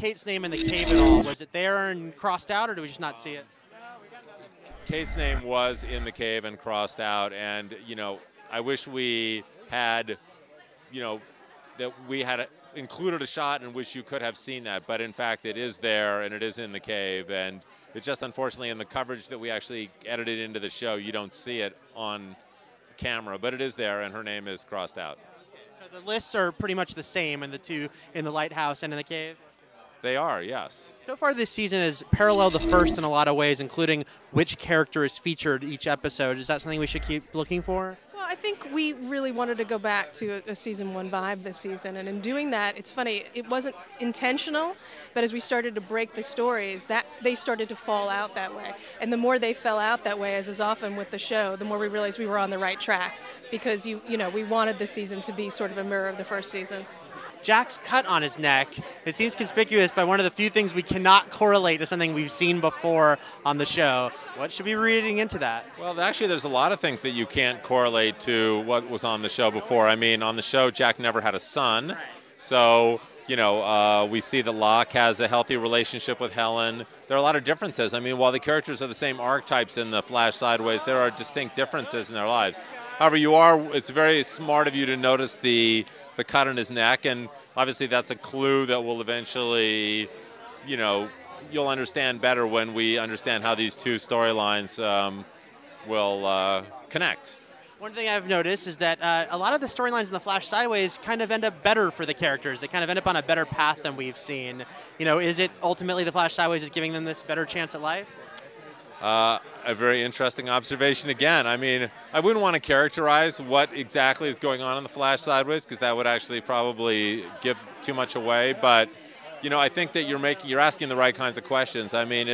Kate's name in the cave at all? Was it there and crossed out, or did we just not see it? Kate's name was in the cave and crossed out, and I wish we had, that we had included a shot in which you could have seen that, but in fact it is there and it is in the cave, and it's just unfortunately in the coverage that we actually edited into the show, you don't see it on camera, but it is there, and her name is crossed out. Okay, so the lists are pretty much the same in the two, in the lighthouse and in the cave? They are, yes. So far this season has paralleled the first in a lot of ways, including which character is featured each episode. Is that something we should keep looking for? Well, I think we really wanted to go back to a season 1 vibe this season, and in doing that, it's funny, it wasn't intentional, but as we started to break the stories, that they started to fall out that way. And the more they fell out that way, as is often with the show, the more we realized we were on the right track, because we wanted the season to be sort of a mirror of the first season. Jack's cut on his neck, it seems conspicuous by one of the few things we cannot correlate to something we've seen before on the show. What should we be reading into that? Well, actually, there's a lot of things that you can't correlate to what was on the show before. I mean, on the show, Jack never had a son. So, we see that Locke has a healthy relationship with Helen. There are a lot of differences. I mean, while the characters are the same archetypes in the Flash Sideways, there are distinct differences in their lives. However, it's very smart of you to notice the cut on his neck, and obviously that's a clue that will eventually, you'll understand better when we understand how these two storylines will connect. One thing I've noticed is that a lot of the storylines in the Flash Sideways kind of end up better for the characters. They kind of end up on a better path than we've seen. Is it ultimately the Flash Sideways is giving them this better chance at life? A very interesting observation again. I mean, I wouldn't want to characterize what exactly is going on in the Flash Sideways, because that would actually probably give too much away. But, I think that you're asking the right kinds of questions. I mean,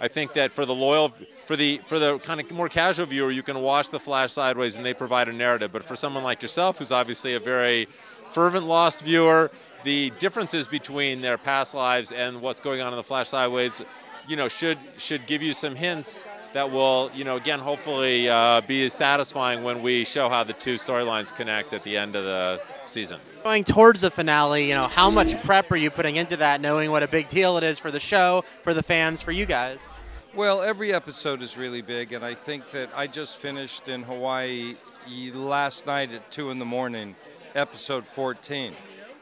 I think that for the kind of more casual viewer, you can watch the Flash Sideways and they provide a narrative. But for someone like yourself, who's obviously a very fervent Lost viewer, the differences between their past lives and what's going on in the Flash Sideways should give you some hints that will, again, hopefully be satisfying when we show how the two storylines connect at the end of the season. Going towards the finale, how much prep are you putting into that, knowing what a big deal it is for the show, for the fans, for you guys? Well, every episode is really big, and I think that I just finished in Hawaii last night at 2 in the morning, episode 14.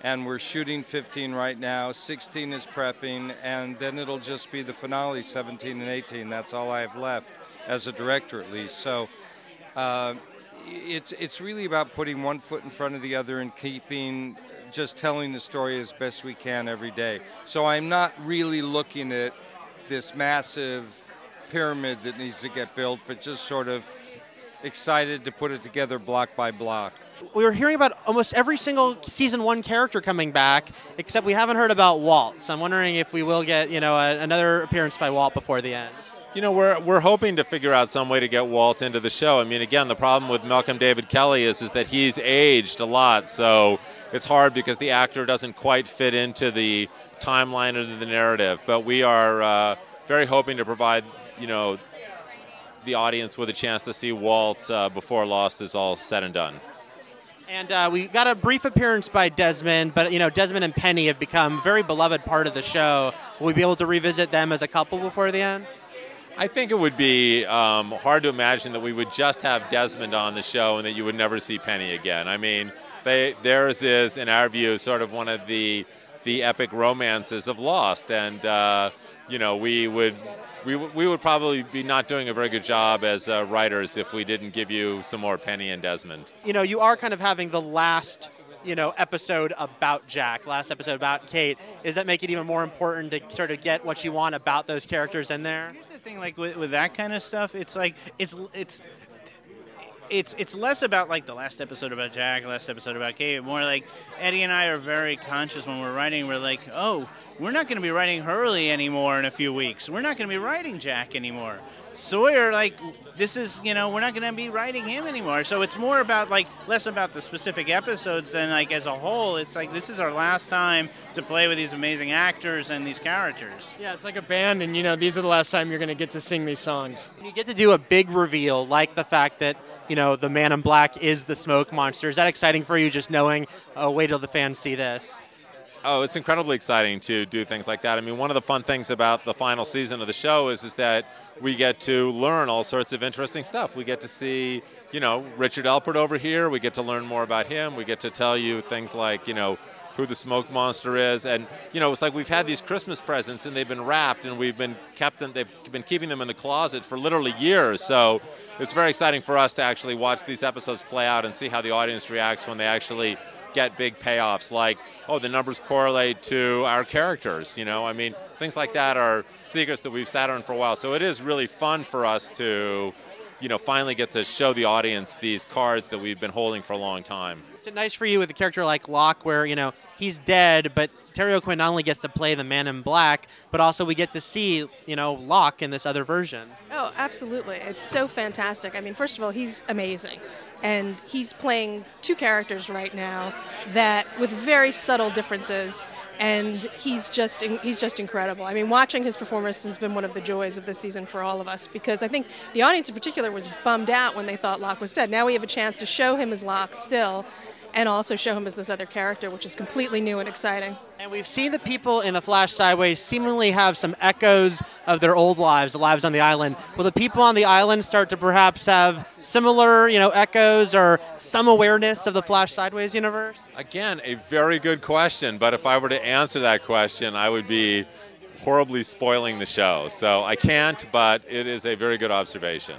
And we're shooting 15 right now, 16 is prepping, and then it'll just be the finale, 17 and 18. That's all I have left, as a director at least. So it's really about putting one foot in front of the other and just telling the story as best we can every day. So I'm not really looking at this massive pyramid that needs to get built, but just sort of excited to put it together block by block. We were hearing about almost every single season 1 character coming back, except we haven't heard about Walt. So I'm wondering if we will get, another appearance by Walt before the end. We're hoping to figure out some way to get Walt into the show. I mean, again, the problem with Malcolm David Kelly is that he's aged a lot, so it's hard because the actor doesn't quite fit into the timeline of the narrative. But we are very hoping to provide, the audience with a chance to see Walt before Lost is all said and done. And we got a brief appearance by Desmond, but Desmond and Penny have become a very beloved part of the show. Will we be able to revisit them as a couple before the end? I think it would be hard to imagine that we would just have Desmond on the show and that you would never see Penny again. I mean, theirs is, in our view, sort of one of the epic romances of Lost, and we would probably be not doing a very good job as writers if we didn't give you some more Penny and Desmond. You are kind of having the last, episode about Jack, last episode about Kate. Does that make it even more important to sort of get what you want about those characters in there? Here's the thing, like with that kind of stuff, it's like it's less about like the last episode about Jack, the last episode about Kate. More like Eddie and I are very conscious when we're writing. We're like, oh, we're not going to be writing Hurley anymore in a few weeks. We're not going to be writing Jack anymore. Sawyer, like, this is, we're not going to be writing him anymore. So it's more about, like, less about the specific episodes than, like, as a whole. It's like, this is our last time to play with these amazing actors and these characters. Yeah, it's like a band, and, these are the last time you're going to get to sing these songs. You get to do a big reveal, like the fact that, the Man in Black is the smoke monster. Is that exciting for you, just knowing, oh, wait till the fans see this? Oh, it's incredibly exciting to do things like that. I mean, one of the fun things about the final season of the show is that we get to learn all sorts of interesting stuff. We get to see, Richard Elpert over here. We get to learn more about him. We get to tell you things like, who the smoke monster is. And, it's like we've had these Christmas presents and they've been wrapped and they've been keeping them in the closet for literally years. So it's very exciting for us to actually watch these episodes play out and see how the audience reacts when they actually get big payoffs like, oh, the numbers correlate to our characters, I mean, things like that are secrets that we've sat on for a while. So it is really fun for us to, finally get to show the audience these cards that we've been holding for a long time. Is it nice for you with a character like Locke where, he's dead, but Terry O'Quinn not only gets to play the Man in Black, but also we get to see, Locke in this other version? Oh, absolutely. It's so fantastic. I mean, first of all, he's amazing. And he's playing two characters right now that with very subtle differences, and he's just incredible. I mean, watching his performance has been one of the joys of this season for all of us, because I think the audience in particular was bummed out when they thought Locke was dead. Now we have a chance to show him as Locke still, and also show him as this other character, which is completely new and exciting. And we've seen the people in The Flash Sideways seemingly have some echoes of their old lives, the lives on the island. Will the people on the island start to perhaps have similar, echoes or some awareness of the Flash Sideways universe? Again, a very good question, but if I were to answer that question, I would be horribly spoiling the show. So I can't, but it is a very good observation.